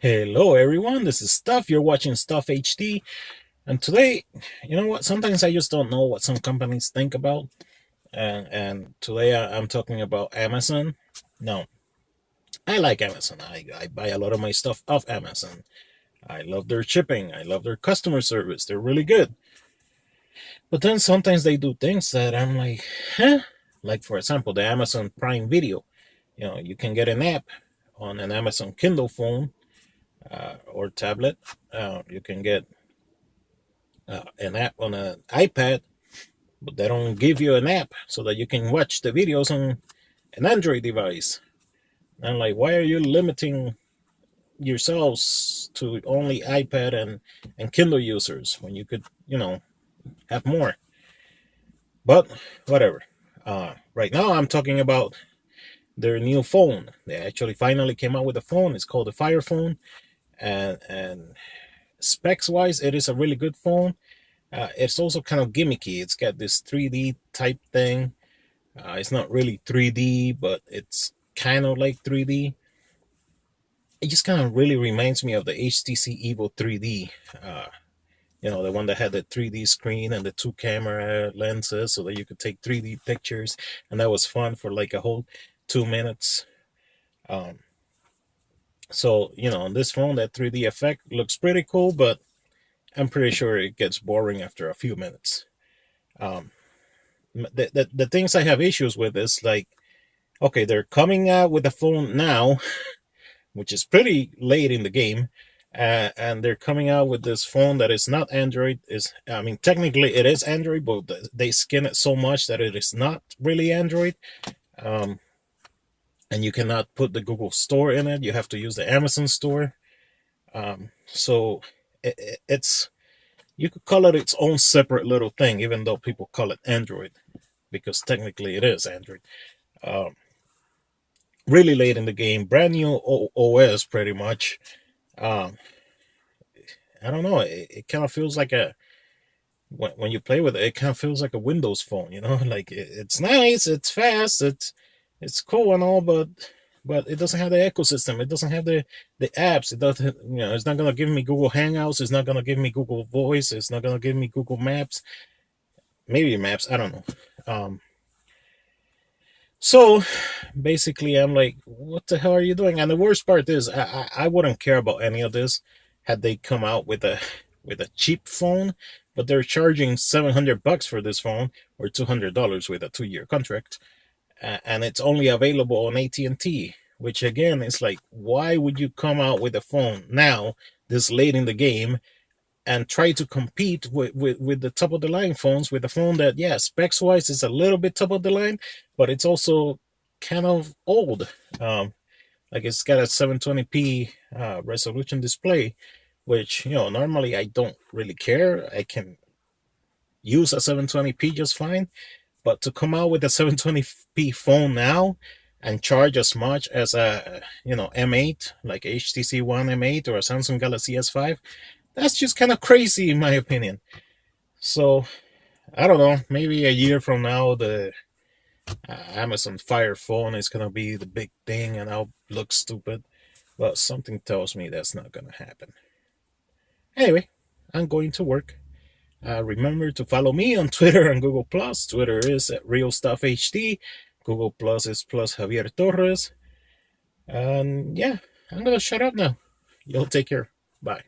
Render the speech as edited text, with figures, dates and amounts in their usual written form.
Hello everyone, this is Stuff. You're watching Stuff HD. And today, you know what? Sometimes I just don't know what some companies think about. And today I'm talking about Amazon. No, I like Amazon. I buy a lot of my stuff off Amazon. I love their shipping. I love their customer service. They're really good. But then sometimes they do things that I'm like, huh? Like, for example, the Amazon Prime Video. You can get an app on an Amazon Kindle phone or tablet. You can get an app on an iPad, but they don't give you an app so that you can watch the videos on an Android device. And I'm like, why are you limiting yourselves to only iPad and Kindle users when you could, have more? But whatever. Right now, I'm talking about their new phone. They actually finally came out with a phone. It's called the Fire Phone, and specs wise, it is a really good phone. It's also kind of gimmicky. It's got this 3D type thing. It's not really 3D, but it's kind of like 3D. It just kind of really reminds me of the HTC Evo 3D. The one that had the 3D screen and the two camera lenses so that you could take 3D pictures. And that was fun for like a whole 2 minutes. Um, on this phone, that 3D effect looks pretty cool, but I'm pretty sure it gets boring after a few minutes. Um, the things I have issues with is like, okay, they're coming out with the phone now, which is pretty late in the game, and they're coming out with this phone that is not Android. Technically it is Android, but they skin it so much that it is not really Android. Um, and you cannot put the Google Store in it. You have to use the Amazon Store. So it's you could call it its own separate little thing, even though people call it Android, because technically it is Android. Um, really late in the game, brand new OS, pretty much. Um, I don't know. It kind of feels like when you play with it, it kind of feels like a Windows phone. Like it's nice, it's fast, it's cool and all, but it doesn't have the ecosystem. It doesn't have the apps. It doesn't. It's not gonna give me Google Hangouts. It's not gonna give me Google Voice. It's not gonna give me Google Maps. Maybe Maps. I don't know. So basically, I'm like, what the hell are you doing? And the worst part is, I wouldn't care about any of this had they come out with a cheap phone, but they're charging $700 for this phone or $200 with a 2-year contract, and it's only available on AT&T. Which again is like, why would you come out with a phone now this late in the game and try to compete with the top of the line phones with a phone that, yeah, specs wise is a little bit top of the line, but it's also kind of old. Like it's got a 720p resolution display, which normally I don't really care. I can use a 720p just fine, but to come out with a 720p phone now and charge as much as a M8, like HTC One M8 or a Samsung Galaxy S5, that's just kind of crazy in my opinion. So I don't know. Maybe a year from now, the Amazon Fire phone is gonna be the big thing, and I'll look stupid. But something tells me that's not gonna happen. Anyway, I'm going to work. Remember to follow me on Twitter and Google Plus. Twitter is at Real Stuff HD. Google Plus is plus Javier Torres. And yeah, I'm gonna shut up now. You'll take care. Bye.